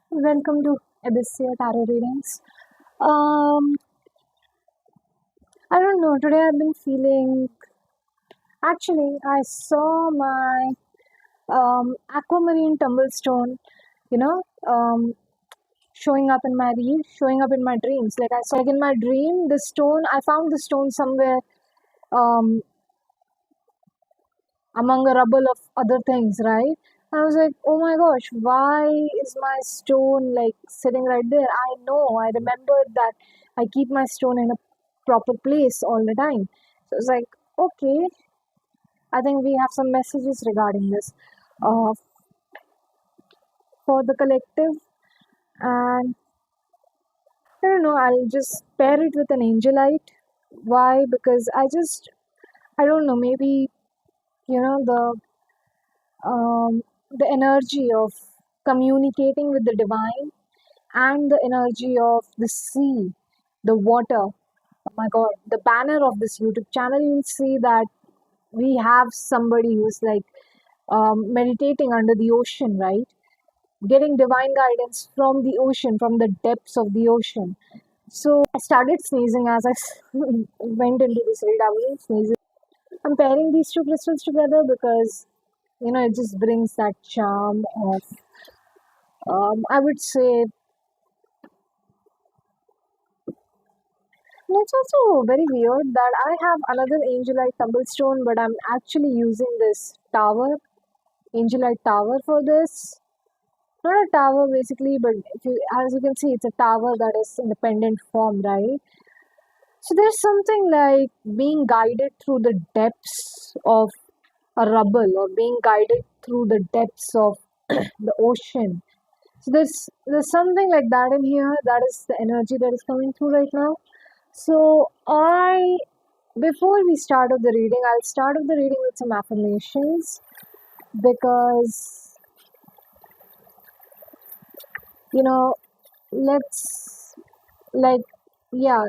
Welcome to Abyssia Tarot Readings. Um, I don't know. Today I've been feeling. Actually, I saw my aquamarine tumblestone. You know, showing up in my reels, showing up in my dreams. Like I saw, like in my dream, the stone. I found the stone somewhere um, among a rubble of other things, right? I was like, oh my gosh, why is my stone like sitting right there? I know, I remembered that I keep my stone in a proper place all the time. So it's like, okay, I think we have some messages regarding this uh, for the collective. And I don't know, I'll just pair it with an angelite. Why? Because I don't know, maybe, you know, the energy of communicating with the divine and the energy of the sea, the water. Oh my god, the banner of this YouTube channel, you'll see that we have somebody who's like meditating under the ocean, right? Getting divine guidance from the ocean, from the depths of the ocean. So I started sneezing as went into this read. I wasn't sneezing. I'm pairing these two crystals together because it just brings that charm of I would say. And it's also very weird that I have another Angelite Tumblestone, but I'm actually using this tower, Angelite Tower for this. Not a tower basically, but as you can see, it's a tower that is independent form, right? So there's something like being guided through the depths of a rubble or being guided through the depths of the ocean. So there's something like that in here. That is the energy that is coming through right now. So before we start off the reading, I'll start off the reading with some affirmations because you know, let's like yeah,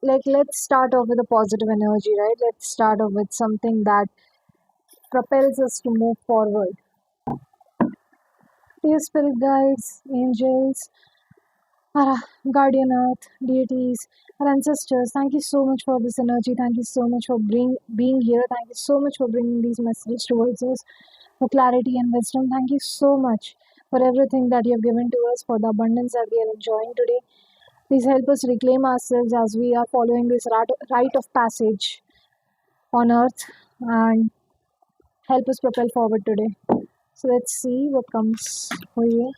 like let's start off with a positive energy, right? Let's start off with something that propels us to move forward. Dear spirit guides, angels, our guardian earth, deities, our ancestors, thank you so much for this energy. Thank you so much for being here. Thank you so much for bringing these messages towards us, for clarity and wisdom. Thank you so much for everything that you have given to us, for the abundance that we are enjoying today. Please help us reclaim ourselves as we are following this rite of passage on earth and help us propel forward today. So let's see what comes for you.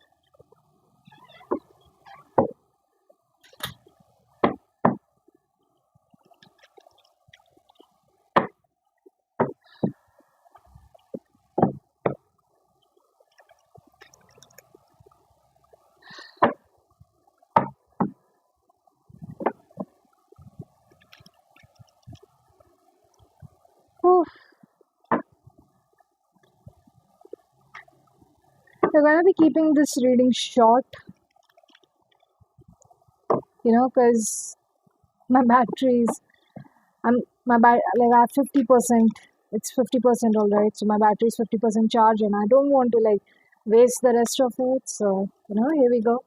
Whew. We're going to be keeping this reading short, because my batteries, like I have 50%, it's 50% alright, so my battery is 50% charge and I don't want to like waste the rest of it. So, here we go.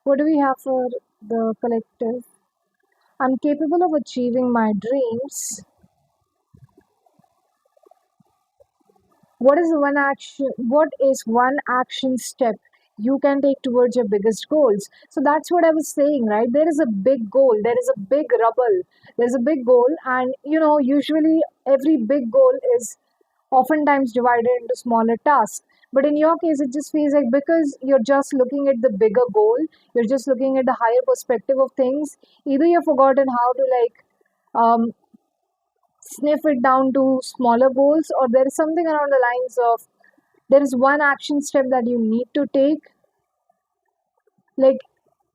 What do we have for the collective? I'm capable of achieving my dreams. What is one action step you can take towards your biggest goals? So that's what I was saying, right? There is a big goal, there is a big rubble, there's a big goal, and usually every big goal is oftentimes divided into smaller tasks. But in your case, it just feels like because you're just looking at the bigger goal, you're just looking at the higher perspective of things, either you've forgotten how to um, sniff it down to smaller goals, or there is something around the lines of there is one action step that you need to take. Like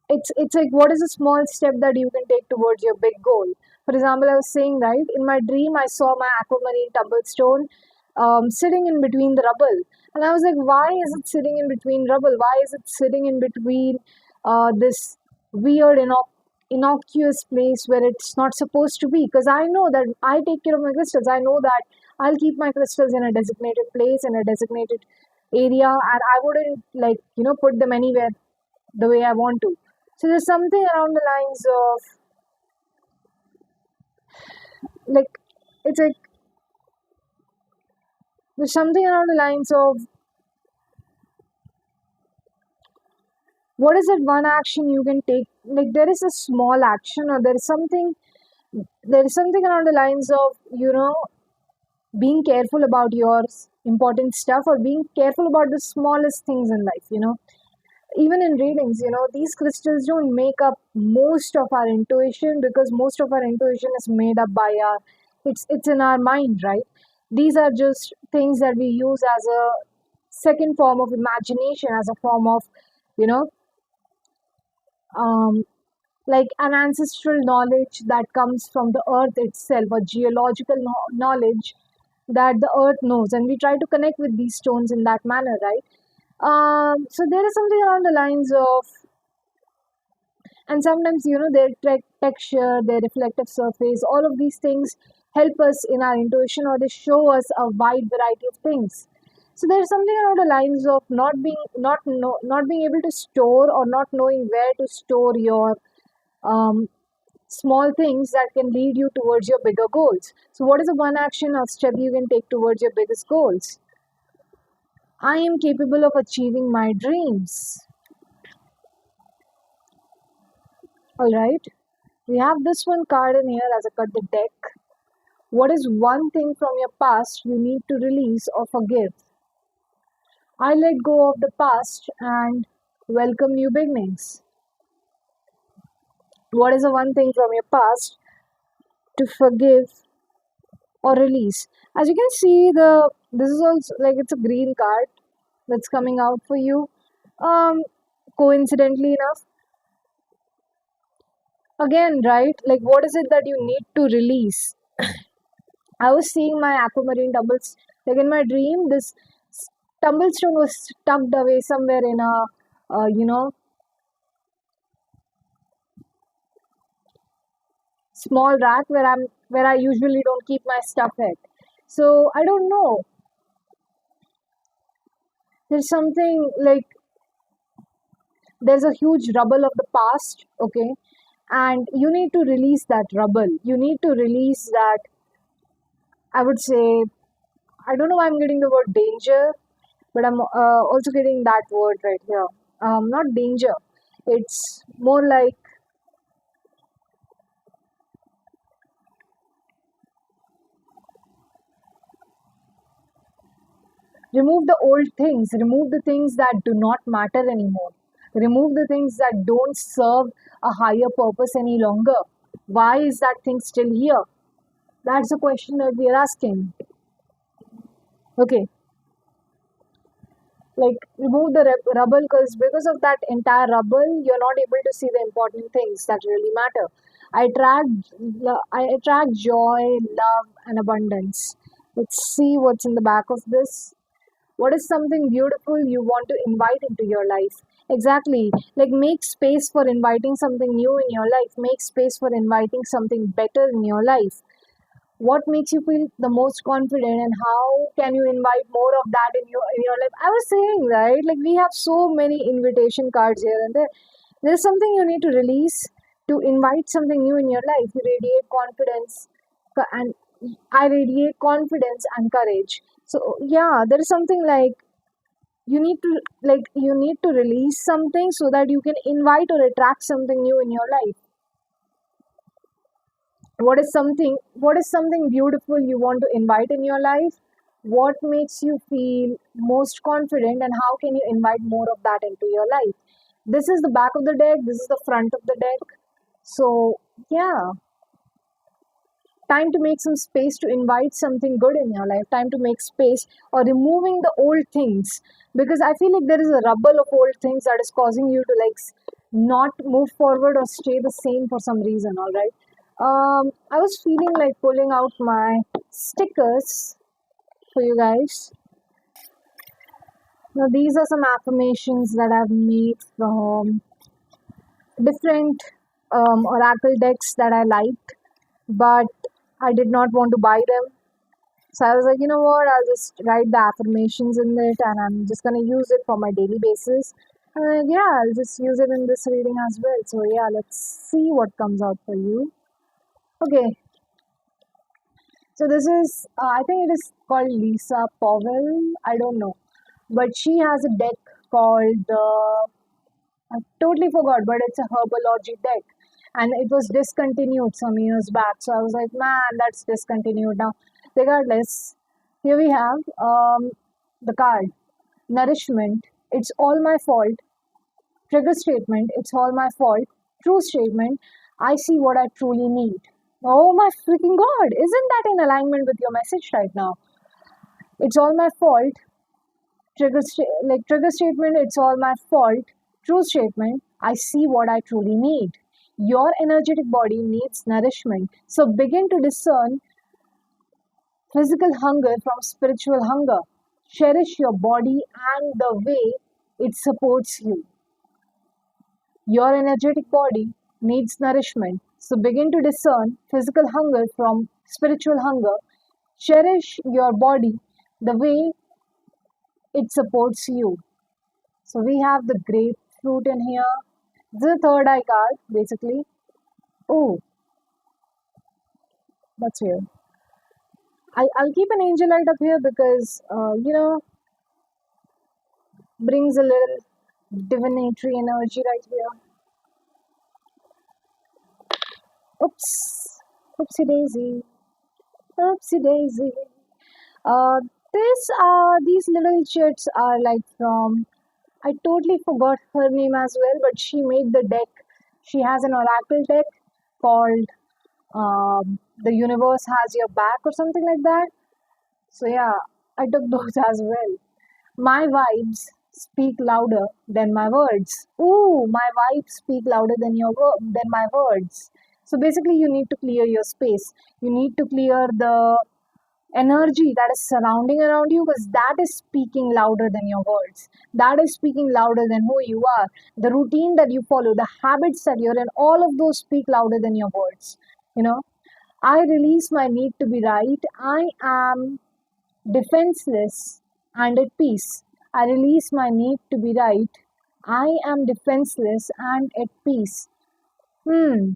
it's like, what is a small step that you can take towards your big goal? For example, I was saying, right, in my dream I saw my aquamarine tumblestone sitting in between the rubble, and I was like, why is it sitting in between rubble? Why is it sitting in between this weird innocuous place where it's not supposed to be? Because I know that I take care of my crystals. I know that I'll keep my crystals in a designated place, in a designated area, and I wouldn't like, put them anywhere the way I want to. So there's something around the lines of like, it's like there's something around the lines of what is it one action you can take? Like there is a small action, or there is something around the lines of, being careful about your important stuff, or being careful about the smallest things in life. Even in readings, these crystals don't make up most of our intuition, because most of our intuition is made up by it's in our mind, right? These are just things that we use as a second form of imagination, as a form of, you know um, like an ancestral knowledge that comes from the earth itself, a geological knowledge that the earth knows, and we try to connect with these stones in that manner, right? So there is something around the lines of, and sometimes, their texture, their reflective surface, all of these things help us in our intuition, or they show us a wide variety of things. So there's something around the lines of not being able to store, or not knowing where to store your um, small things that can lead you towards your bigger goals. So what is the one action or step you can take towards your biggest goals? I am capable of achieving my dreams. All right. We have this one card in here as a cut the deck. What is one thing from your past you need to release or forgive? I let go of the past and welcome new beginnings. What is the one thing from your past to forgive or release? As you can see, the this is also like it's a green card that's coming out for you. Um, Coincidentally enough, again, right? Like, what is it that you need to release? I was seeing my aquamarine tumbles, like in my dream, this tumblestone was tucked away somewhere in a, uh, you know, small rack where I usually don't keep my stuff at. So I don't know. There's something like there's a huge rubble of the past, okay, and you need to release that rubble. You need to release that. I would say, I don't know why I'm getting the word danger, but I'm also getting that word right here. Not danger. It's more like remove the old things, remove the things that do not matter anymore, remove the things that don't serve a higher purpose any longer. Why is that thing still here? That's the question that we are asking. Okay, like remove the rubble, because of that entire rubble you're not able to see the important things that really matter. I attract joy, love, and abundance. Let's see what's in the back of this. What is something beautiful you want to invite into your life? Exactly. Like, make space for inviting something new in your life. Make space for inviting something better in your life. What makes you feel the most confident, and how can you invite more of that in your life? I was saying, right, like we have so many invitation cards here and there. There's something you need to release to invite something new in your life. You radiate confidence, and I radiate confidence and courage. So yeah, there is something like you need to release something so that you can invite or attract something new in your life. What is something beautiful you want to invite in your life? What makes you feel most confident, and how can you invite more of that into your life? This is the back of the deck, this is the front of the deck. So yeah, time to make some space to invite something good in your life. Time to make space, or removing the old things, because I feel like there is a rubble of old things that is causing you to like not move forward or stay the same for some reason. All right. I was feeling like pulling out my stickers for you guys. Now these are some affirmations that I've made from different oracle decks that I liked, but I did not want to buy them. So I was like, you know what, I'll just write the affirmations in it and I'm just going to use it for my daily basis. And yeah, I'll just use it in this reading as well. So yeah, let's see what comes out for you. Okay, so this is, I think it is called Lisa Powell. I don't know. But she has a deck called, I totally forgot, but it's a herbology deck. And it was discontinued some years back. So I was like, man, that's discontinued now. Regardless, here we have the card Nourishment. It's all my fault. Trigger statement. It's all my fault. True statement. I see what I truly need. Oh my freaking god! Isn't that in alignment with your message right now? It's all my fault. Trigger statement. It's all my fault. True statement. I see what I truly need. Your energetic body needs nourishment. So begin to discern physical hunger from spiritual hunger. Cherish your body and the way it supports you. Your energetic body needs nourishment. So begin to discern physical hunger from spiritual hunger. Cherish your body the way it supports you. So we have the grapefruit in here. This is the third eye card, basically. Oh, that's weird. I'll keep an angel light up here because, brings a little divinatory energy right here. Oops. Oopsie daisy. Oopsie daisy. Uh, these little chits are like from, I totally forgot her name as well, but she made the deck. She has an oracle deck called The Universe Has Your Back or something like that. So yeah, I took those as well. My vibes speak louder than my words. Ooh, my vibes speak louder than than my words. So basically, you need to clear your space. You need to clear the energy that is surrounding around you because that is speaking louder than your words. That is speaking louder than who you are. The routine that you follow, the habits that you're in, all of those speak louder than your words. You know, I release my need to be right. I am defenseless and at peace. I release my need to be right. I am defenseless and at peace. Hmm.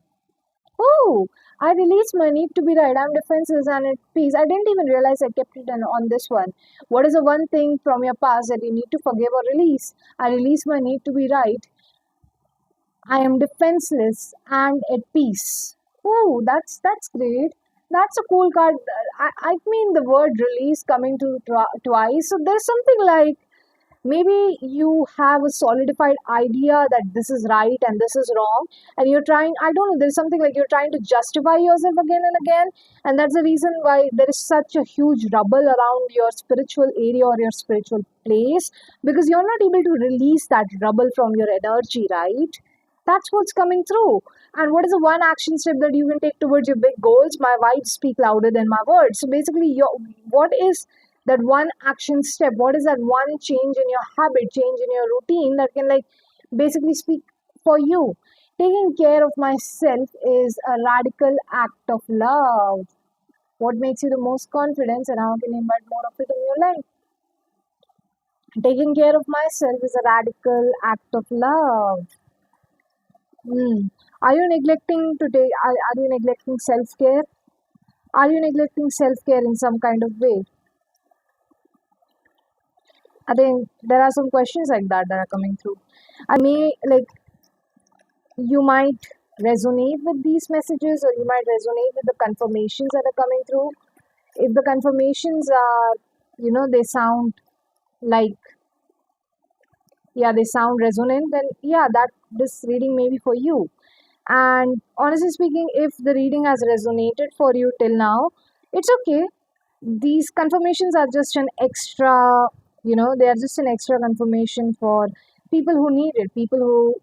Oh, I release my need to be right. I'm defenseless and at peace. I didn't even realize I kept it on this one. What is the one thing from your past that you need to forgive or release? I release my need to be right. I am defenseless and at peace. Oh, that's great. That's a cool card. I mean the word release coming to twice. So there's something like maybe you have a solidified idea that this is right and this is wrong, and you're trying, I don't know, there's something like you're trying to justify yourself again and again, and that's the reason why there is such a huge rubble around your spiritual area or your spiritual place, because you're not able to release that rubble from your energy, right? That's what's coming through. And what is the one action step that you can take towards your big goals? My vibes speak louder than my words. So basically, what is that one action step? What is that one change in your habit, change in your routine that can like basically speak for you? Taking care of myself is a radical act of love. What makes you the most confident and how can you invite more of it in your life? Taking care of myself is a radical act of love. Hmm. Are you neglecting to take? Are you neglecting self care? Are you neglecting self care in some kind of way? I think there are some questions like that are coming through. I may like you might resonate with these messages, or you might resonate with the confirmations that are coming through. If the confirmations are, they sound like, yeah, they sound resonant, then yeah, that this reading may be for you. And honestly speaking, if the reading has resonated for you till now, it's okay. These confirmations are just an extra, they are just an extra confirmation for people who need it, people who,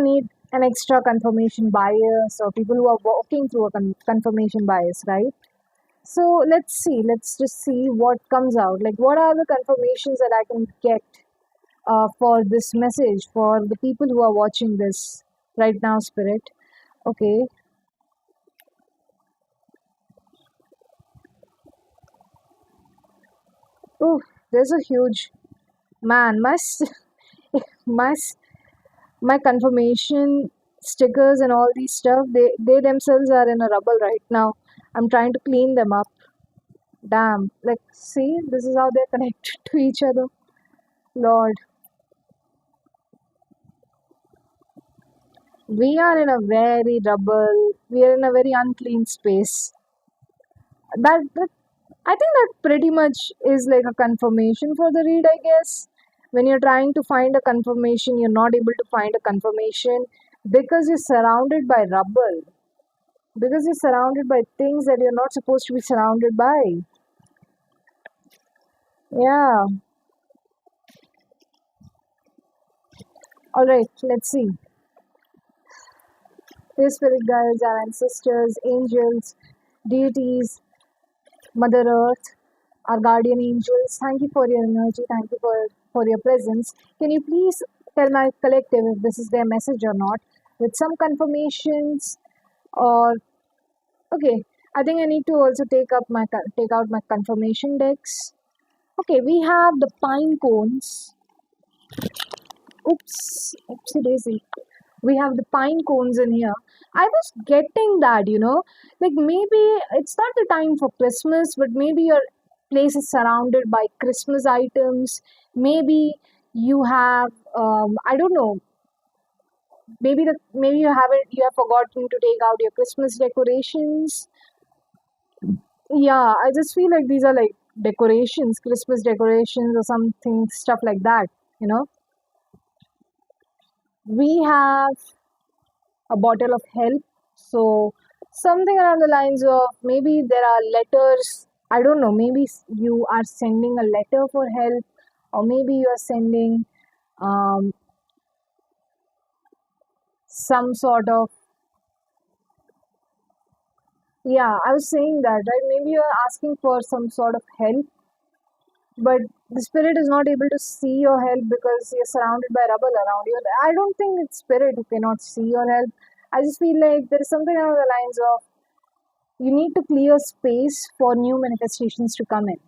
need an extra confirmation bias, or people who are walking through a confirmation bias, right? So let's just see what comes out. Like, what are the confirmations that I can get for this message for the people who are watching this right now, Spirit? Okay. Oh, there's a huge man. My my confirmation stickers and all these stuff. They themselves are in a rubble right now. I'm trying to clean them up. Damn. Like, see, this is how they're connected to each other. Lord, we are in a very rubble. We are in a very unclean space. That I think that pretty much is like a confirmation for the read, I guess. When you're trying to find a confirmation, you're not able to find a confirmation because you're surrounded by rubble, because you're surrounded by things that you're not supposed to be surrounded by. Yeah. All right, let's see. Dear spirit guides, our ancestors, angels, deities, Mother Earth, our guardian angels, thank you for your energy, thank you for your presence. Can you please tell my collective if this is their message or not? With some confirmations or okay, I think I need to also take out my confirmation decks. Okay, we have the pine cones. Oops, oopsie daisy. We have the pine cones in here. I was getting that, like maybe it's not the time for Christmas, but maybe your place is surrounded by Christmas items. Maybe you have, I don't know, maybe you have forgotten to take out your Christmas decorations. Yeah, I just feel like these are like decorations, Christmas decorations or something, stuff like that. You know, we have a bottle of help. So something around the lines of maybe there are letters. I don't know. Maybe you are sending a letter for help, or maybe you are sending um, some sort of yeah. I was saying that right. Maybe you are asking for some sort of help, but the spirit is not able to see your help because you're surrounded by rubble around you. I don't think it's spirit who cannot see your help. I just feel like there is something along the lines of you need to clear space for new manifestations to come in.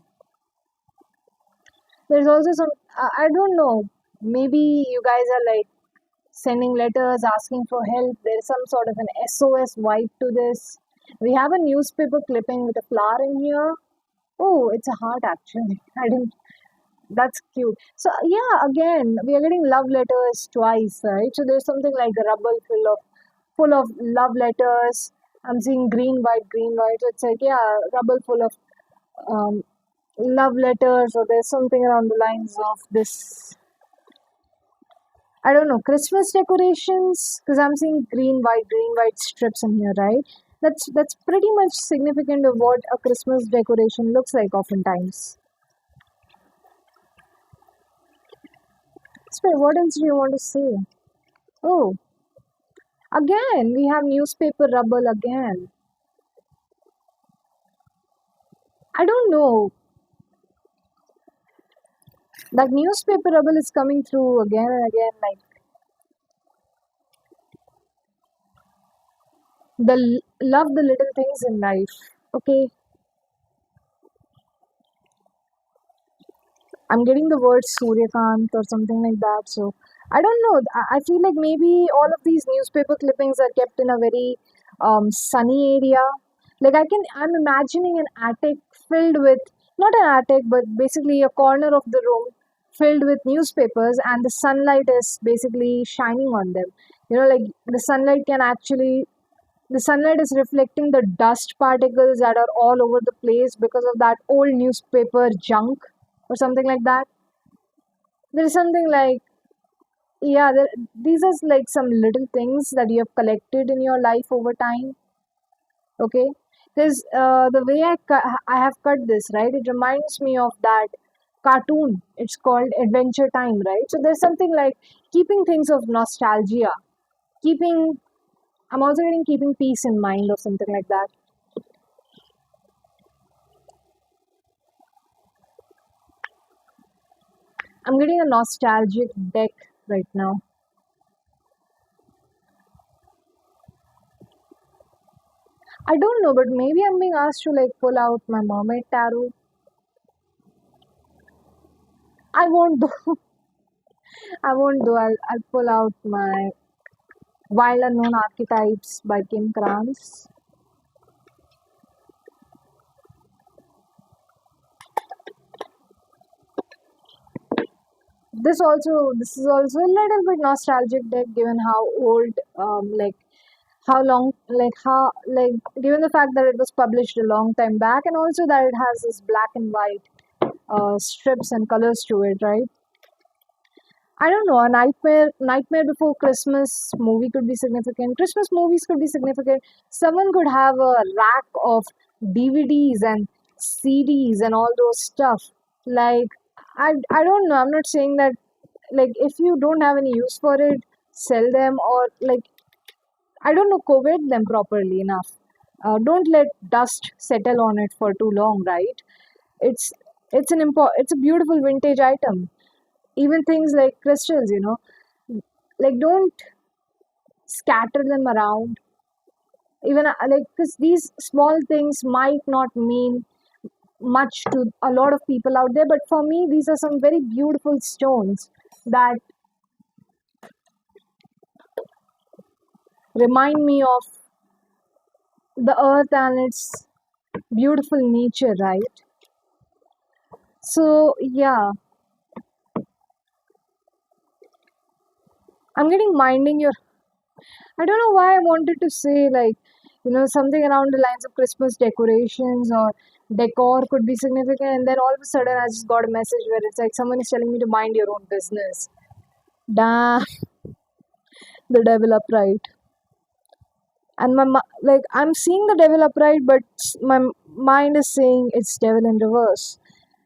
There's also some, I don't know, maybe you guys are like sending letters asking for help. There's some sort of an SOS vibe to this. We have a newspaper clipping with a flower in here. Oh, it's a heart actually. I didn't, that's cute. So, yeah, again, we are getting love letters twice, right? So, there's something like a rubble full of love letters. I'm seeing green, white, green, white. So, it's like, yeah, rubble full of um, love letters, or there's something around the lines of this. I don't know, Christmas decorations, because I'm seeing green, white strips in here, right? That's pretty much significant of what a Christmas decoration looks like oftentimes. So what else do you want to say? Oh, again, we have newspaper rubble again. I don't know. That newspaper rubble is coming through again and again, like love the little things in life. Okay, I'm getting the word Suryakant or something like that. So I don't know. I feel like maybe all of these newspaper clippings are kept in a very sunny area. Like I'm imagining an attic filled with, not an attic, but basically a corner of the room filled with newspapers, and the sunlight is basically shining on them. Like the sunlight can actually, the sunlight is reflecting the dust particles that are all over the place because of that old newspaper junk or something like that. There's something like, yeah, these are like some little things that you have collected in your life over time. Okay, because the way I have cut this, right, it reminds me of that cartoon. It's called Adventure Time, right? So there's something like keeping things of nostalgia, keeping. I'm also getting keeping peace in mind or something like that. I'm getting a nostalgic deck right now. I don't know, but maybe I'm being asked to like pull out my mermaid tarot. I won't do. I won't do. I'll pull out my Wild Unknown Archetypes by Kim Krantz. This is also a little bit nostalgic deck given how old, how long, how, given the fact that it was published a long time back, and also that it has this black and white strips and colors to it, right? I don't know. A Nightmare Before Christmas movie could be significant. Christmas movies could be significant. Someone could have a rack of DVDs and CDs and all those stuff. Like, I don't know. I'm not saying that, if you don't have any use for it, sell them, or I don't know, covet them properly enough. Don't let dust settle on it for too long, right? It's it's a beautiful vintage item. Even things like crystals, don't scatter them around. Even because these small things might not mean much to a lot of people out there, but for me, these are some very beautiful stones that remind me of the earth and its beautiful nature, right? So, yeah, I'm getting minding your. I don't know why I wanted to say, something around the lines of Christmas decorations or decor could be significant, and then all of a sudden I just got a message where it's like someone is telling me to mind your own business. Damn, the devil upright. And I'm seeing the devil upright, but my mind is saying it's devil in reverse.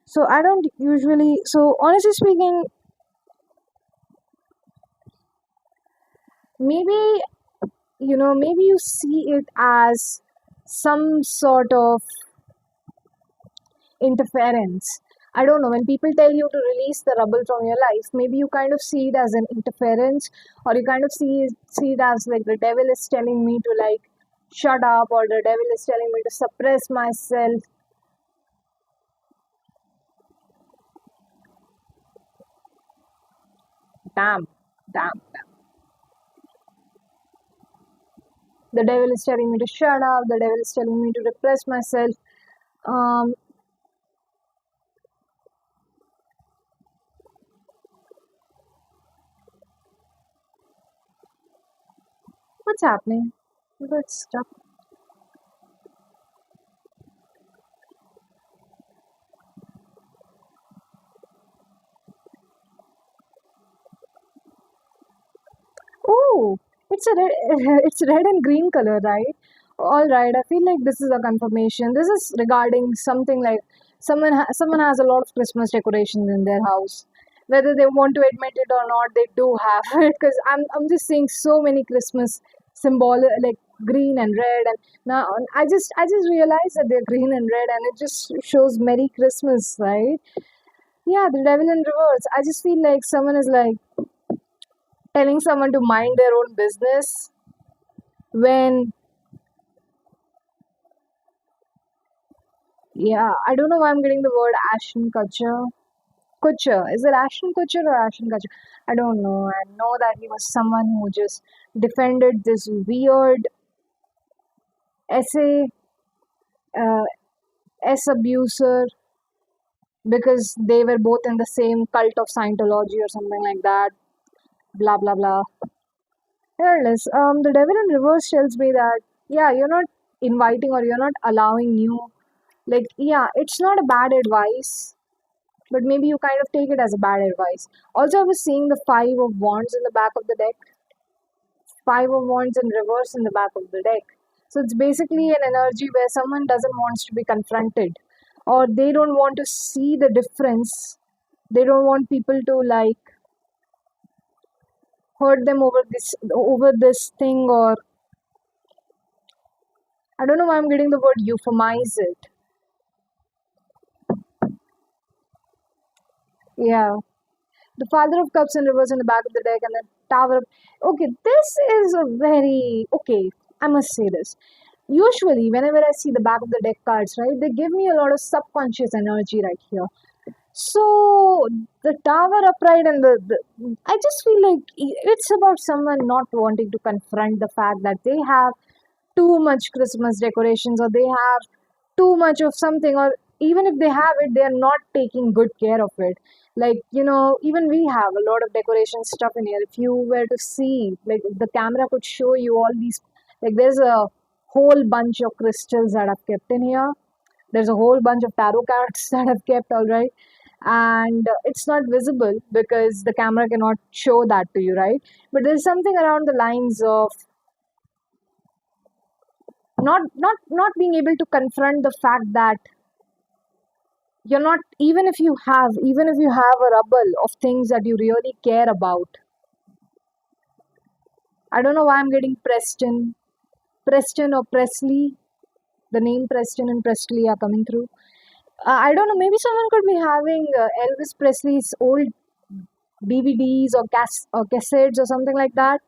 So I don't usually. So honestly speaking, maybe maybe you see it as some sort of interference. I don't know, when people tell you to release the rubble from your life, maybe you kind of see it as an interference, or you kind of see it as like the devil is telling me to shut up, or the devil is telling me to suppress myself. Damn, damn, damn. The devil is telling me to shut up, the devil is telling me to repress myself. Um, what's happening? What's stuff? Oh, it's a red, it's red and green color, right? All right. I feel like this is a confirmation. This is regarding something like someone has a lot of Christmas decorations in their house. Whether they want to admit it or not, they do have it. Because I'm just seeing so many Christmas symbol like green and red, and now I just realized that they're green and red, and it just shows Merry Christmas, right? Yeah, the devil in reverse. I just feel like someone is telling someone to mind their own business when, yeah, I don't know why I'm getting the word Ashton Kutcher. Is it Ashton Kutcher or Ashton Kutcher? I don't know. I know that he was someone who just defended this weird essay uh, S abuser because they were both in the same cult of Scientology or something like that. Blah blah blah. Regardless, the devil in reverse tells me that, yeah, you're not inviting or you're not allowing new, yeah, it's not a bad advice, but maybe you kind of take it as a bad advice. Also, I was seeing the Five of Wands in the back of the deck, Five of Wands in reverse in the back of the deck. So it's basically an energy where someone doesn't want to be confronted, or they don't want to see the difference. They don't want people to hurt them over this thing, or I don't know why I'm getting the word euphemize it. Yeah. The Father of Cups in reverse in the back of the deck, and the Tower of. Okay, this is a very. Okay, I must say this. Usually, whenever I see the back of the deck cards, right, they give me a lot of subconscious energy right here. So the tower upright and I just feel like it's about someone not wanting to confront the fact that they have too much Christmas decorations, or they have too much of something, or even if they have it, they are not taking good care of it. Like, even we have a lot of decoration stuff in here. If you were to see, like, the camera could show you all these, like, there's a whole bunch of crystals that I've kept in here. There's a whole bunch of tarot cards that I've kept, all right. And it's not visible because the camera cannot show that to you, right? But there's something around the lines of not being able to confront the fact that you're not, even if you have a rubble of things that you really care about. I don't know why I'm getting Preston or Presley. The name Preston and Presley are coming through. I don't know, maybe someone could be having Elvis Presley's old DVDs or cassettes or something like that.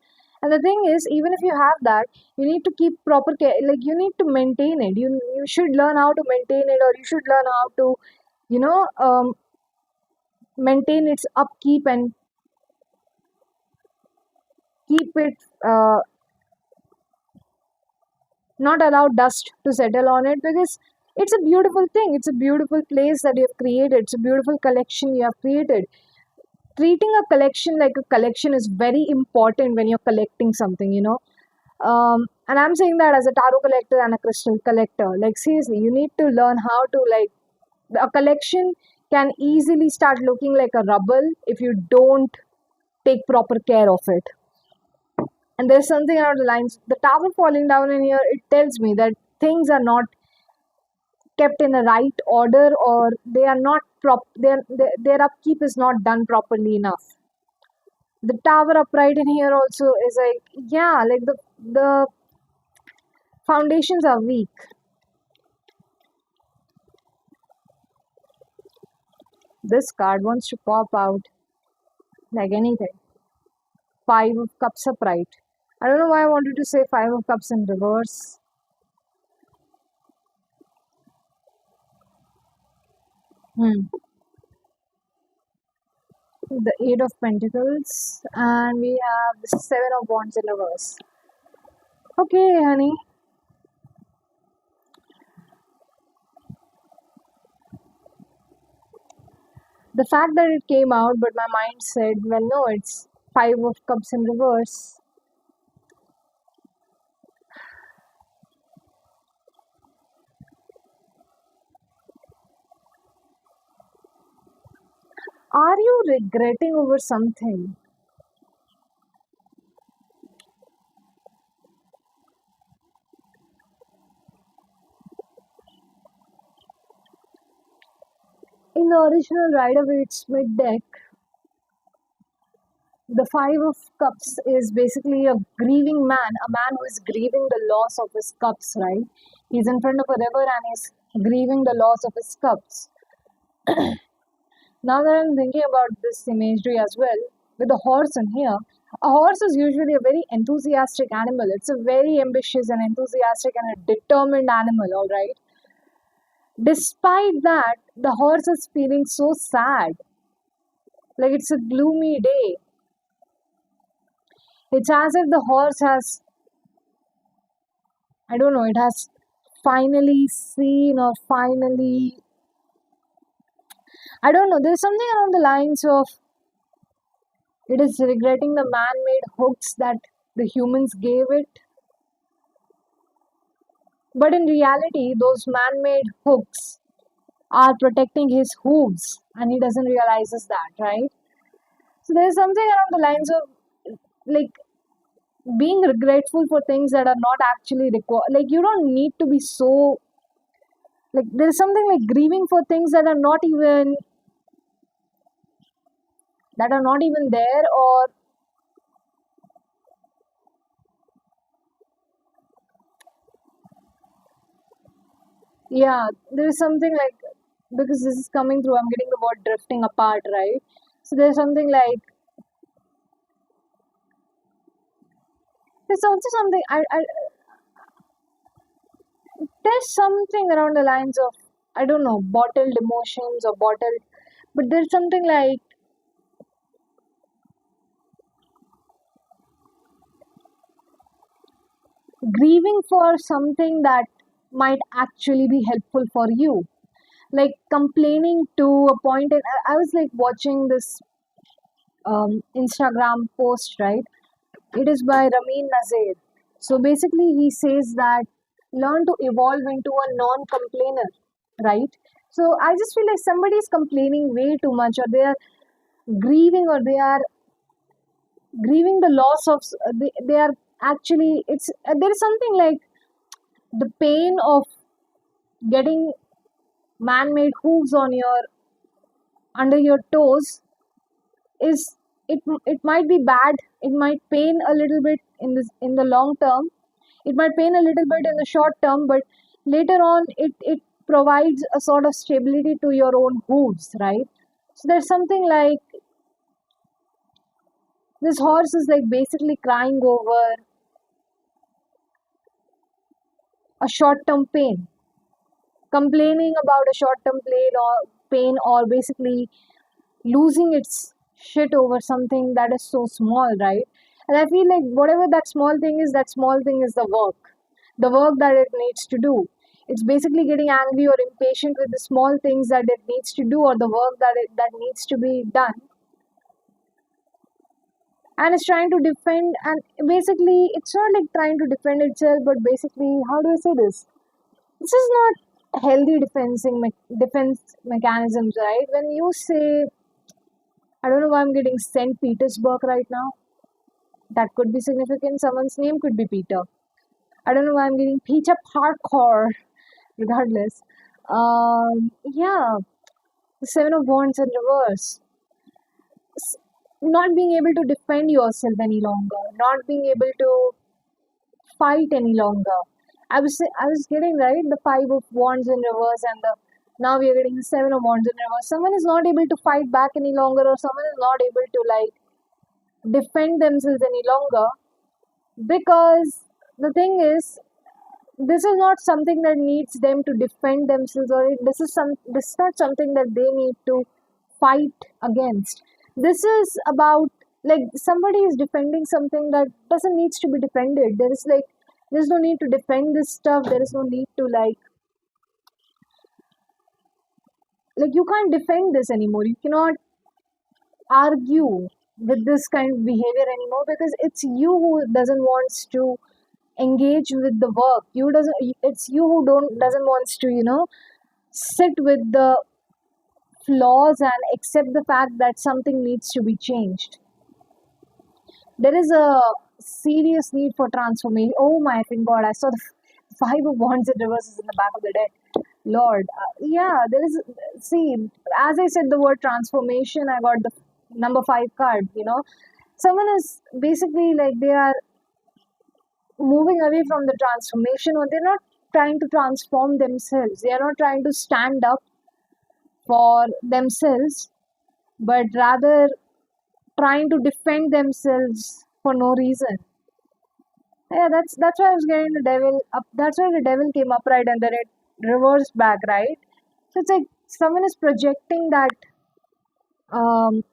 And the thing is, even if you have that, you need to keep proper care. Like, you need to maintain it. You should learn how to maintain it, or you should learn how to, you know, maintain its upkeep and keep it, not allow dust to settle on it, because it's a beautiful thing. It's a beautiful place that you have created. It's a beautiful collection you have created. Treating a collection like a collection is very important when you're collecting something. And I'm saying that as a tarot collector and a crystal collector. Like, seriously, you need to learn how to, like, a collection can easily start looking like a rubble if you don't take proper care of it. And there's something around the lines. The tower falling down in here, it tells me that things are not kept in the right order, or they are not their upkeep is not done properly enough. The tower upright in here also is like, yeah, like the foundations are weak. This card wants to pop out like anything. Five of Cups upright. I don't know why I wanted to say Five of Cups in reverse. Hmm. The Eight of Pentacles, and we have the Seven of Wands in reverse. Okay, honey. The fact that it came out, but my mind said, well, no, it's Five of Cups in reverse. Are you regretting over something? In the original Rider Waite Smith deck, the Five of Cups is basically a grieving man, a man who is grieving the loss of his cups, right? He's in front of a river and he's grieving the loss of his cups. Now that I'm thinking about this imagery as well, with a horse in here, a horse is usually a very enthusiastic animal. It's a very ambitious and enthusiastic and a determined animal, all right? Despite that, the horse is feeling so sad. Like, it's a gloomy day. It's as if the horse has, I don't know, it has finally seen, or finally, I don't know, there's something along the lines of it is regretting the man made hooks that the humans gave it. But in reality, those man made hooks are protecting his hooves, and he doesn't realizes that, right? So there's something along the lines of, like, being regretful for things that are not actually required. Like, you don't need to be so, like, there's something like grieving for things that are not even there, or yeah, there's something like, because this is coming through, I'm getting the word drifting apart, right? So there's something like, there's also something there's something around the lines of, I don't know, bottled emotions or bottled, But there's something like grieving for something that might actually be helpful for you. Like complaining to a point, and I was like watching this Instagram post, right? It is by Ramin Nazir. So basically, he says that learn to evolve into a non complainer, right? So I just feel like somebody is complaining way too much, or they are grieving, or they are grieving the loss of, they are actually, it's, there is something like the pain of getting man made hooves on your, under your toes is, it might be bad, it might pain a little bit in this, in the long term, it might pain a little bit in the short term, but later on it provides a sort of stability to your own hooves, right? So there's something like this horse is like basically crying over a short term pain, complaining about a short term pain, or basically losing its shit over something that is so small, right? And I feel like whatever that small thing is, that small thing is the work that it needs to do. It's basically getting angry or impatient with the small things that it needs to do, or the work that needs to be done, and it's trying to defend. And basically, it's not like trying to defend itself, but basically, how do I say this? This is not healthy defense mechanisms, right? When you say, I don't know why I'm getting St. Petersburg right now. That could be significant. Someone's name could be Peter. I don't know why I'm getting Peter Parkour. Regardless, yeah, the Seven of Wands in reverse. Not being able to defend yourself any longer, not being able to fight any longer. I was getting right the Five of Wands in reverse, and the now we are getting the Seven of Wands in reverse. Someone is not able to fight back any longer, or someone is not able to like defend themselves any longer, because the thing is, this is not something that needs them to defend themselves, or this is not something that they need to fight against. This is about, like, somebody is defending something that doesn't needs to be defended. There is like, there's no need to defend this stuff. There is no need to like you can't defend this anymore. You cannot argue with this kind of behavior anymore, because it's you who doesn't wants to engage with the work. You doesn't, it's you who don't doesn't wants to, sit with the flaws and accept the fact that something needs to be changed. There is a serious need for transformation. Oh my effing god, I saw the Five of Wands in reverses in the back of the deck. Lord, yeah, there is. See, as I said the word transformation, I got the number five card. Someone is basically like they are moving away from the transformation, or they're not trying to transform themselves. They are not trying to stand up for themselves, but rather trying to defend themselves for no reason. Yeah, that's why I was getting the devil up. That's why the devil came upright and then it reversed back, right? So it's like someone is projecting that, um,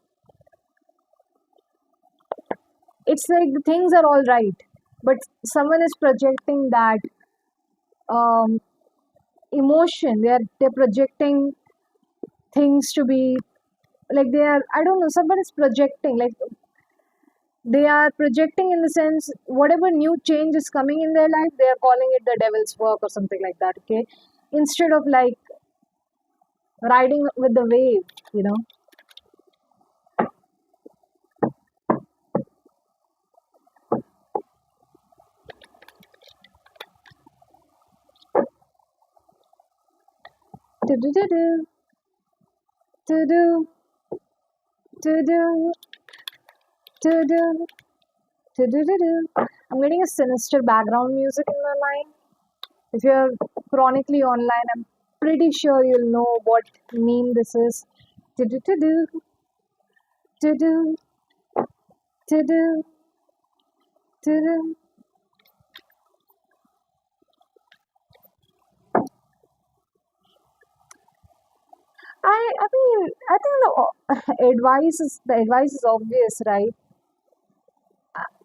it's like the things are all right, but someone is projecting that, um, emotion. They're projecting things to be like, they are, I don't know, someone is projecting, like they are projecting in the sense whatever new change is coming in their life, they are calling it the devil's work or something like that. Okay, instead of like riding with the wave, you know. Do-do-do-do, do-do, do-do, do-do, do-do-do-do. I'm getting a sinister background music in my mind. If you're chronically online, I'm pretty sure you'll know what meme this is. Do-do-do-do, do-do, do-do, do-do. I mean, I think the advice is obvious, right?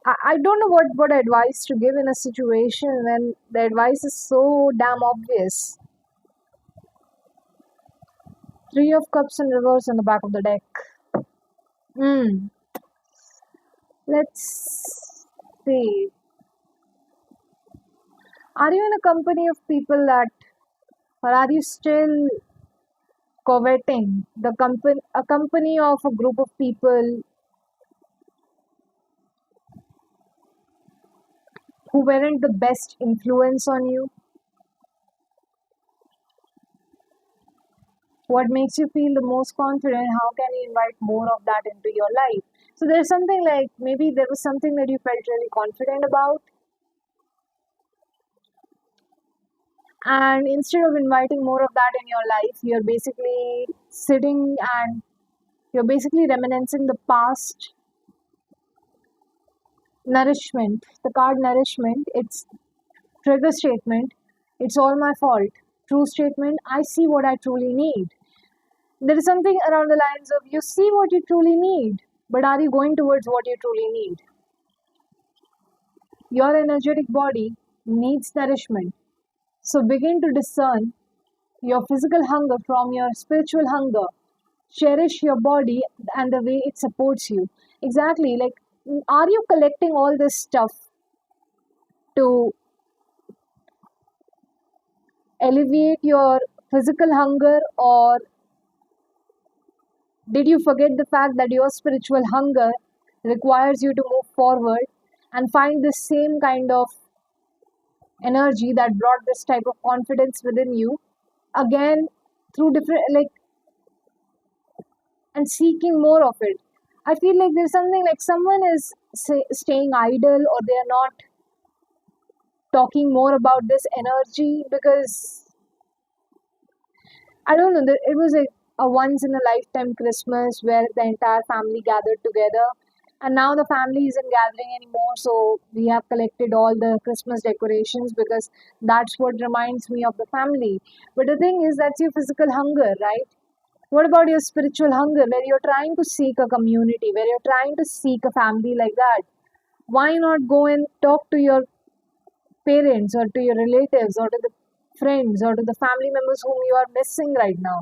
I don't know what advice to give in a situation when the advice is so damn obvious. Three of Cups in reverse on the back of the deck. Hmm. Let's see. Are you in a company of people that, or are you still coveting a company of a group of people who weren't the best influence on you? What makes you feel the most confident? How can you invite more of that into your life? So there's something like maybe there was something that you felt really confident about, and instead of inviting more of that in your life, you're basically sitting and you're basically reminiscing the past nourishment. The card nourishment, it's trigger statement, it's all my fault. True statement, I see what I truly need. There is something around the lines of you see what you truly need, but are you going towards what you truly need? Your energetic body needs nourishment. So begin to discern your physical hunger from your spiritual hunger. Cherish your body and the way it supports you. Exactly. Like, are you collecting all this stuff to alleviate your physical hunger, or did you forget the fact that your spiritual hunger requires you to move forward and find the same kind of energy that brought this type of confidence within you again through different, like, and seeking more of it? I feel like there's something like someone is staying idle, or they're not talking more about this energy because I don't know. It was a once in a lifetime Christmas where the entire family gathered together, and now the family isn't gathering anymore. So we have collected all the Christmas decorations because that's what reminds me of the family. But the thing is, that's your physical hunger, right? What about your spiritual hunger, where you're trying to seek a community, where you're trying to seek a family like that? Why not go and talk to your parents or to your relatives or to the friends or to the family members whom you are missing right now?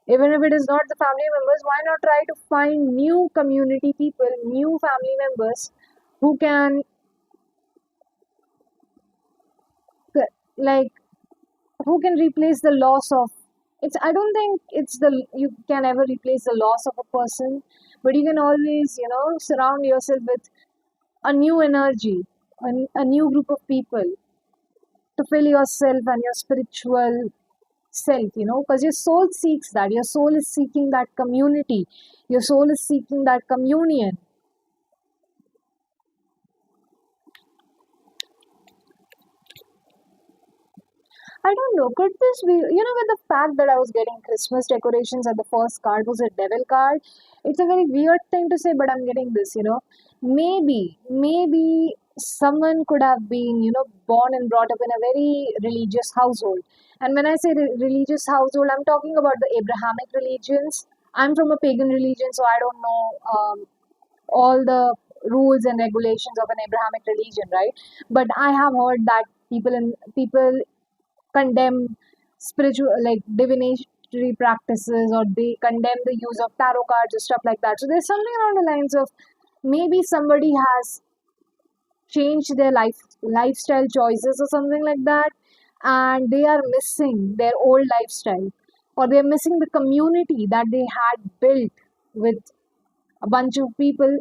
Even if it is not the family members, why not try to find new community people, new family members who can, like, who can replace the loss of, it's, I don't think it's the, you can ever replace the loss of a person, but you can always, surround yourself with a new energy, a new group of people to fill yourself and your spiritual self, because your soul seeks that. Your soul is seeking that community. Your soul is seeking that communion. I don't know. Could this be, with the fact that I was getting Christmas decorations and the first card was a devil card? It's a very weird thing to say, but I'm getting this. Maybe someone could have been, born and brought up in a very religious household. And when I say religious household, I'm talking about the Abrahamic religions. I'm from a pagan religion, so I don't know all the rules and regulations of an Abrahamic religion, right? But I have heard that people condemn spiritual, like, divinatory practices, or they condemn the use of tarot cards or stuff like that. So there's something along the lines of maybe somebody has changed their lifestyle choices or something like that, and they are missing their old lifestyle, or they're missing the community that they had built with a bunch of people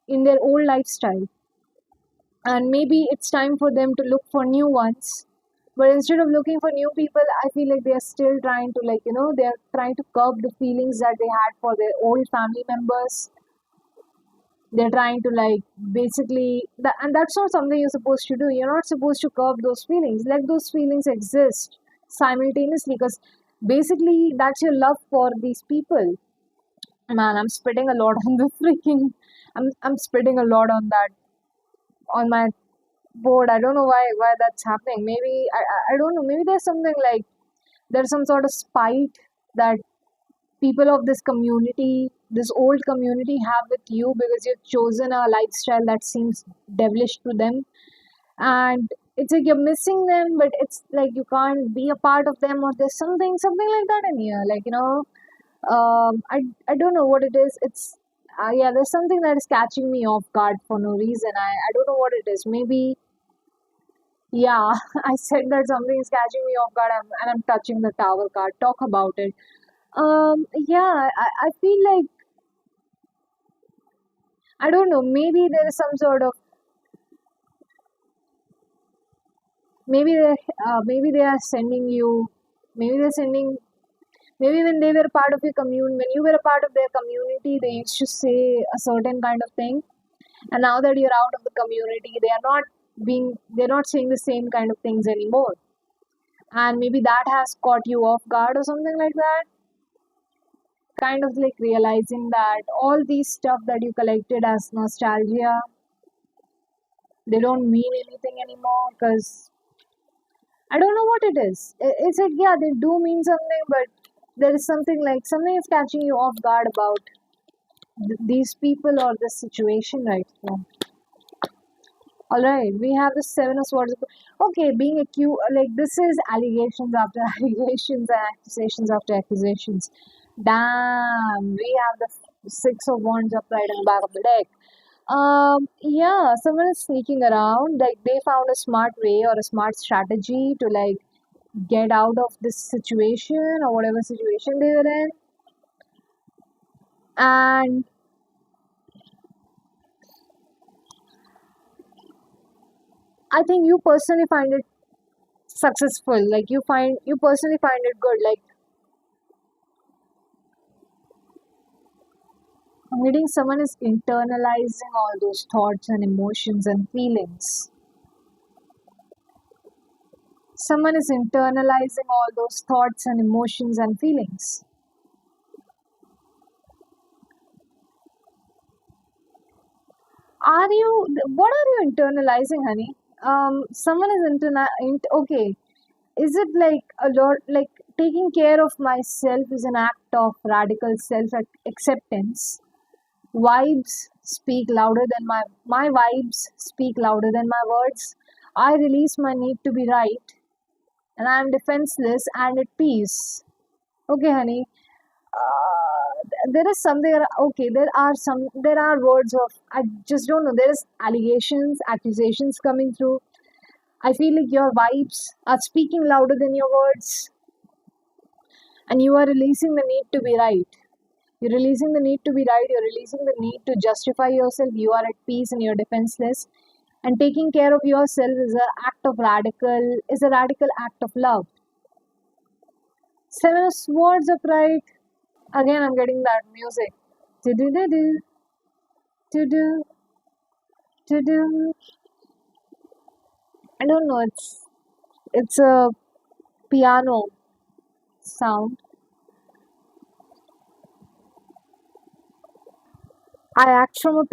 in their old lifestyle, and maybe it's time for them to look for new ones. But instead of looking for new people, I feel like they are still trying to, like, they're trying to curb the feelings that they had for their old family members. They're trying to, like, basically and that's not something you're supposed to do. You're not supposed to curb those feelings. Let those feelings exist simultaneously, because basically that's your love for these people. Man, I'm spitting a lot on the freaking, I'm spitting a lot on that, on my bored. I don't know why that's happening. Maybe I don't know. Maybe there's something like there's some sort of spite that people of this community, this old community, have with you because you've chosen a lifestyle that seems devilish to them. And it's like you're missing them, but it's like you can't be a part of them, or there's something like that in here. Like, I don't know what it is. It's yeah, there's something that is catching me off guard for no reason. I don't know what it is. Maybe yeah, I said that something is catching me off guard, and I'm touching the tower card. Talk about it. Yeah, I feel like I don't know. Maybe there is some sort of maybe they are sending you. Maybe they're sending. Maybe when they were part of your when you were a part of their community, they used to say a certain kind of thing, and now that you're out of the community, they're not saying the same kind of things anymore, and maybe that has caught you off guard or something like that. Kind of like realizing that all these stuff that you collected as nostalgia, they don't mean anything anymore because I don't know what it is. It's like, yeah, they do mean something, but there is something like something is catching you off guard about these people or this situation right now. All right, we have the Seven of Swords. Okay, being accused, like this is allegations after allegations and accusations after accusations. Damn, we have the Six of Wands upright in the back of the deck. Yeah, someone is sneaking around. Like they found a smart way or a smart strategy to like get out of this situation or whatever situation they were in. And I think you personally find it successful. Like you personally find it good. Like I'm reading someone is internalizing all those thoughts and emotions and feelings. Someone is internalizing all those thoughts and emotions and feelings. Are you, what are you internalizing, honey? Someone is okay. Is it like a lot, like taking care of myself is an act of radical self acceptance? Vibes speak louder than my vibes speak louder than my words. I release my need to be right, and I am defenseless and at peace. Okay, honey. There is something. Okay, there are words of I just don't know. There is allegations, accusations coming through. I feel like your vibes are speaking louder than your words, and you are releasing the need to be right. You're releasing the need to be right. You're releasing the need to justify yourself. You are at peace and you're defenseless. And taking care of yourself is a radical act of love. Seven of Swords upright. Again, I'm getting that music. To do, to do, to do, to do. I don't know. It's a piano sound. I act from a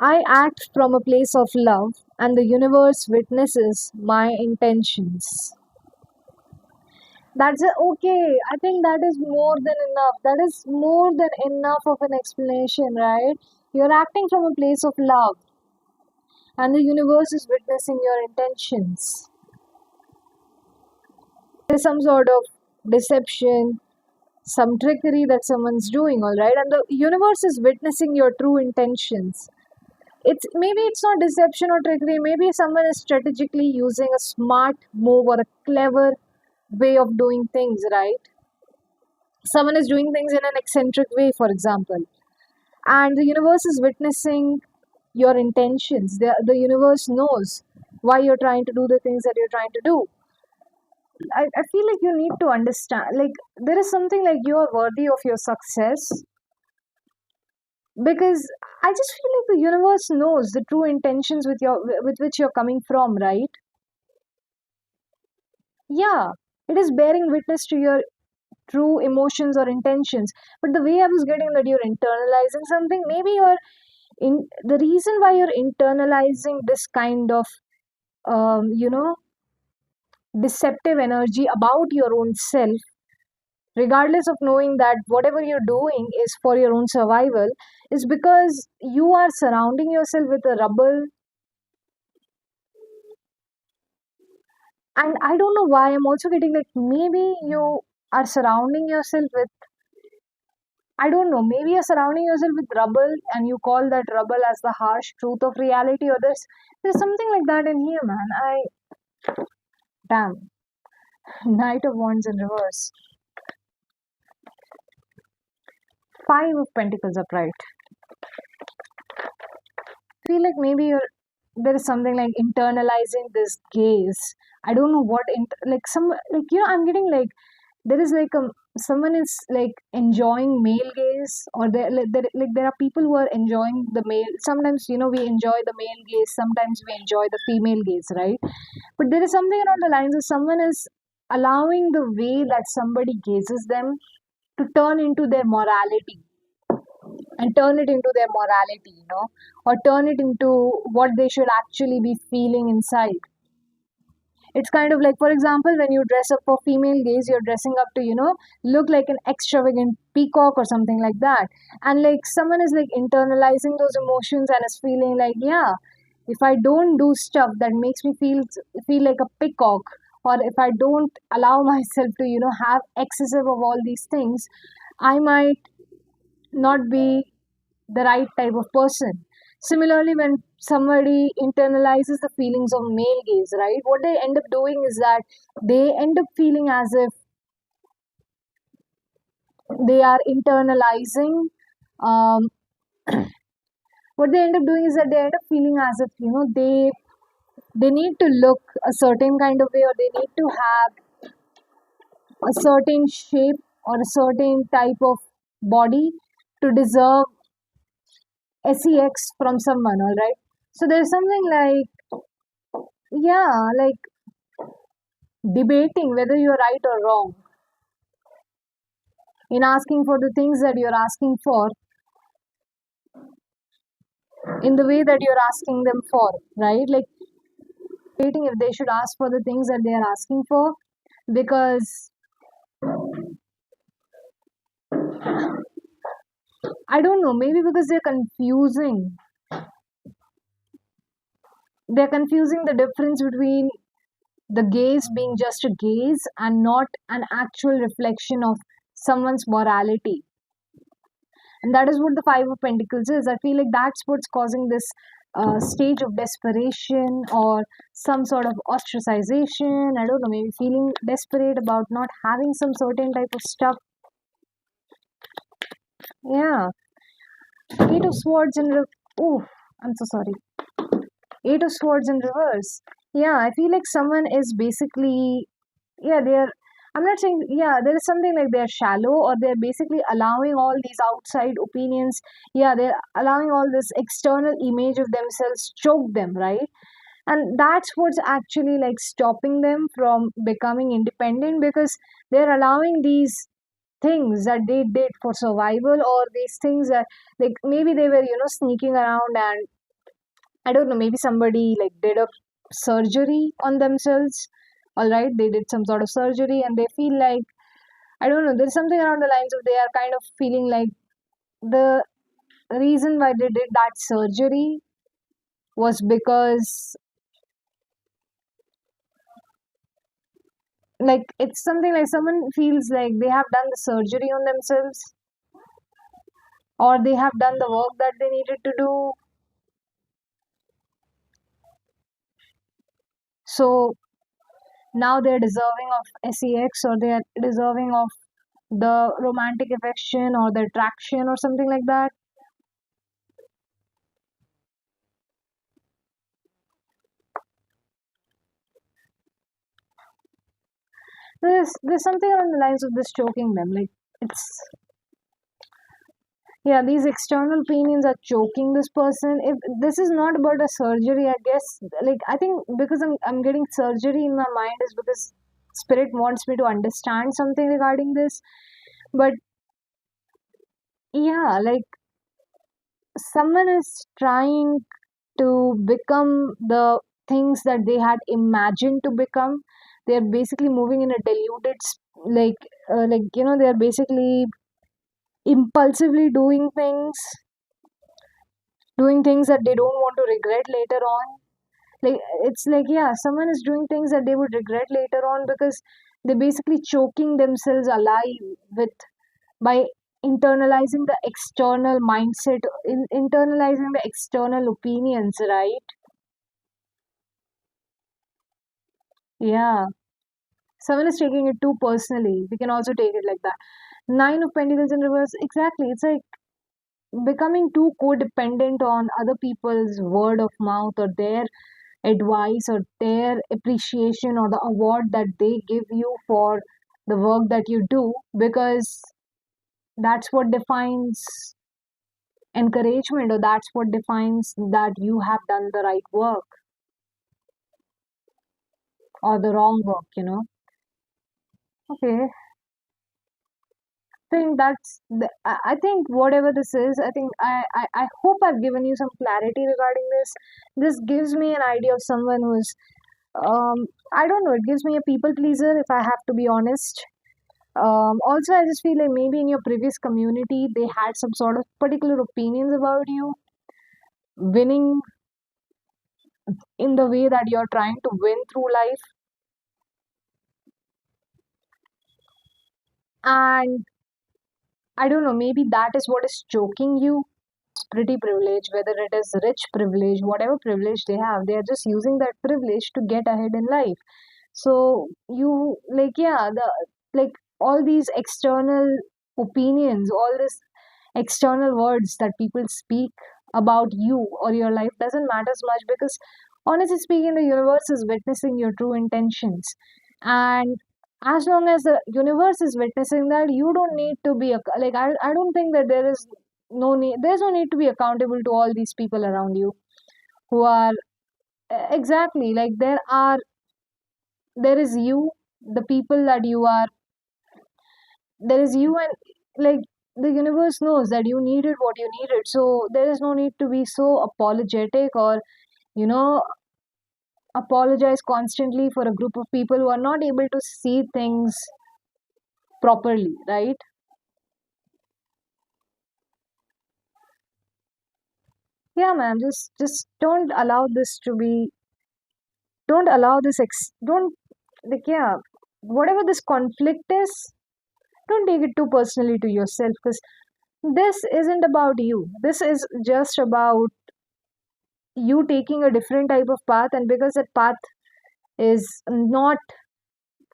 I act from a place of love, and the universe witnesses my intentions. Okay. I think that is more than enough. That is more than enough of an explanation, right? You're acting from a place of love, and the universe is witnessing your intentions. There's some sort of deception, some trickery that someone's doing, all right? And the universe is witnessing your true intentions. It's not deception or trickery. Maybe someone is strategically using a smart move or a clever way of doing things, right? Someone is doing things in an eccentric way, for example, and the universe is witnessing your intentions. The universe knows why you're trying to do the things that you're trying to do. I feel like you need to understand, like, there is something like you are worthy of your success because I just feel like the universe knows the true intentions with which you're coming from, right? Yeah, it is bearing witness to your true emotions or intentions. But the way I was getting that you're internalizing something, maybe you're in the reason why you're internalizing this kind of um, you know deceptive energy about your own self regardless of knowing that whatever you're doing is for your own survival, is because you are surrounding yourself with a rubble. And I don't know why I'm also getting like, maybe you are surrounding yourself with, I don't know, maybe you're surrounding yourself with rubble and you call that rubble as the harsh truth of reality, or there's something like that in here, man. I damn. Knight of Wands in reverse. Five of Pentacles upright. Feel like maybe there is something like internalizing this gaze. I don't know what like some, like, I'm getting like, there is like someone is like enjoying male gaze, or there are people who are enjoying the male. Sometimes we enjoy the male gaze, sometimes we enjoy the female gaze, right? But there is something around the lines of someone is allowing the way that somebody gazes them to turn into their morality, and turn it into their morality, or turn it into what they should actually be feeling inside. It's kind of like, for example, when you dress up for female gaze, you're dressing up to, look like an extravagant peacock or something like that. And like someone is like internalizing those emotions and is feeling like, yeah, if I don't do stuff that makes me feel like a peacock, or if I don't allow myself to, have excessive of all these things, I might not be the right type of person. Similarly, when somebody internalizes the feelings of male gaze, right, what they end up doing is that they end up feeling as if they are internalizing. Um, what they end up doing is that they end up feeling as if they need to look a certain kind of way, or they need to have a certain shape or a certain type of body to deserve sex from someone. All right. So there's something like, yeah, like debating whether you're right or wrong in asking for the things that you're asking for in the way that you're asking them for, right? Like debating if they should ask for the things that they are asking for, because I don't know, maybe because they're confusing the difference between the gaze being just a gaze and not an actual reflection of someone's morality. And that is what the Five of Pentacles is. I feel like that's what's causing this stage of desperation, or some sort of ostracization. I don't know, maybe feeling desperate about not having some certain type of stuff. Yeah. Eight of Swords in oh, I'm so sorry. Eight of Swords in reverse. Yeah, I feel like someone is basically, yeah, I'm not saying, yeah, there is something like they're shallow, or they're basically allowing all these outside opinions. Yeah, they're allowing all this external image of themselves choke them, right? And that's what's actually like stopping them from becoming independent, because they're allowing these things that they did for survival, or these things that, like, maybe they were sneaking around, and I don't know, maybe somebody like did a surgery on themselves. All right, they did some sort of surgery and they feel like, I don't know, there's something around the lines of they are kind of feeling like the reason why they did that surgery was because, like, it's something like someone feels like they have done the surgery on themselves, or they have done the work that they needed to do. So now they're deserving of sex, or they're deserving of the romantic affection or the attraction or something like that. There's something along the lines of this choking them. Like, it's, yeah, these external opinions are choking this person. If this is not about a surgery, I guess, like, I think because I'm getting surgery in my mind is because spirit wants me to understand something regarding this. But yeah, like someone is trying to become the things that they had imagined to become. They're basically moving in a deluded like they're basically impulsively doing things that they don't want to regret later on. Like, it's like, yeah, someone is doing things that they would regret later on because they're basically choking themselves alive with by internalizing the external mindset, internalizing the external opinions, right? Yeah, someone is taking it too personally. We can also take it like that. Nine of Pentacles in reverse, exactly. It's like becoming too codependent on other people's word of mouth or their advice or their appreciation or the award that they give you for the work that you do, because that's what defines encouragement, or that's what defines that you have done the right work or the wrong work. Okay, think I think whatever this is, I think I hope I've given you some clarity regarding this. This gives me an idea of someone who's, I don't know, it gives me a people pleaser, if I have to be honest. Also, I just feel like maybe in your previous community they had some sort of particular opinions about you winning in the way that you're trying to win through life. And I don't know, maybe that is what is choking you. Pretty privilege, whether it is rich privilege, whatever privilege they have, they are just using that privilege to get ahead in life. So you, like, yeah, the like all these external opinions, all this external words that people speak about you or your life doesn't matter as much, because honestly speaking, the universe is witnessing your true intentions. And as long as the universe is witnessing that, you don't need to be like, I don't think that there's no need to be accountable to all these people around you who are, exactly, like there is you, the people that you are, there is you, and like the universe knows that you needed what you needed, so there is no need to be so apologetic or, you know apologize constantly for a group of people who are not able to see things properly, right? Yeah, man, just don't allow this don't, like, yeah, whatever this conflict is, don't take it too personally to yourself, because this isn't about you. This is just about you taking a different type of path, and because that path is not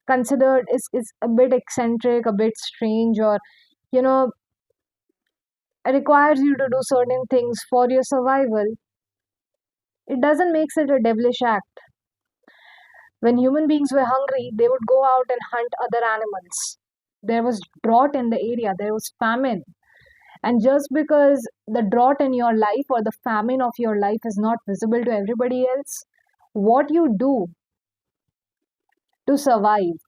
considered, is a bit eccentric, a bit strange, or, you know requires you to do certain things for your survival, it doesn't make it a devilish act. When human beings were hungry, they would go out and hunt other animals. There was drought in the area, there was famine. And just because the drought in your life or the famine of your life is not visible to everybody else, what you do to survive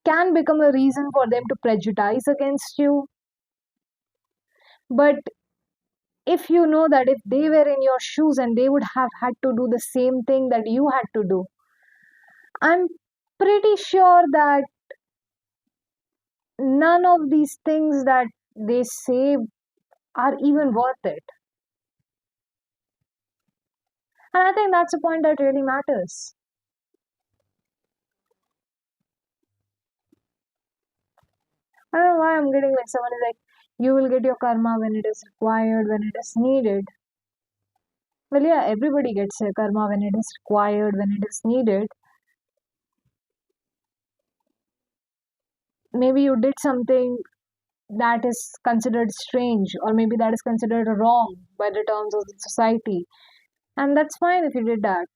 can become a reason for them to prejudice against you. But if you know that if they were in your shoes and they would have had to do the same thing that you had to do, I'm pretty sure that none of these things that they say are even worth it. And I think that's a point that really matters. I don't know why I'm getting like someone is like, you will get your karma when it is required, when it is needed. Well, yeah, everybody gets their karma when it is required, when it is needed. Maybe you did something that is considered strange, or maybe that is considered wrong by the terms of the society. And that's fine if you did that,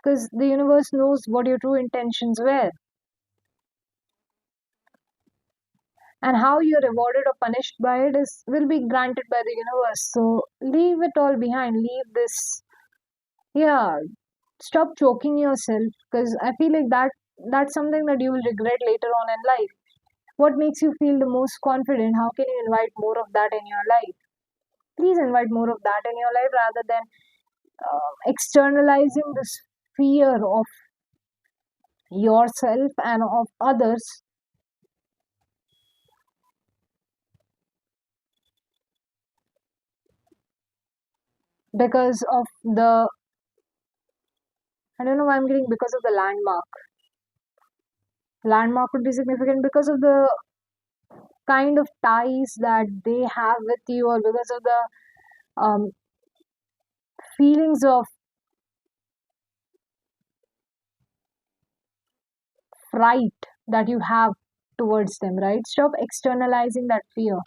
because the universe knows what your true intentions were. And how you're rewarded or punished by it is will be granted by the universe. So leave it all behind. Leave this. Yeah, stop choking yourself, because I feel like that's something that you will regret later on in life. What makes you feel the most confident? How can you invite more of that in your life? Please invite more of that in your life rather than externalizing this fear of yourself and of others because of the, I don't know why I'm getting because of the landmark. Landmark would be significant because of the kind of ties that they have with you, or because of the um, feelings of fright that you have towards them, right? Stop externalizing that fear.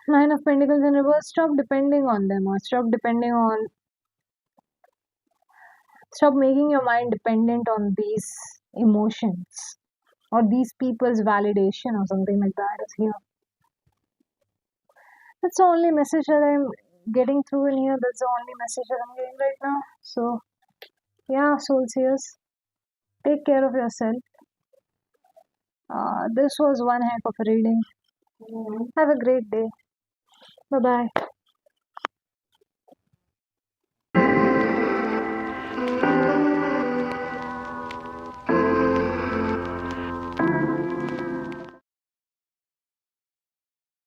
Nine of Pentacles in reverse, stop depending on them, or stop making your mind dependent on these emotions or these people's validation or something like that is here. That's the only message that I'm getting through in here. That's the only message that I'm getting right now. So, yeah, soul seers, take care of yourself. This was one heck of a reading. Have a great day. Bye bye.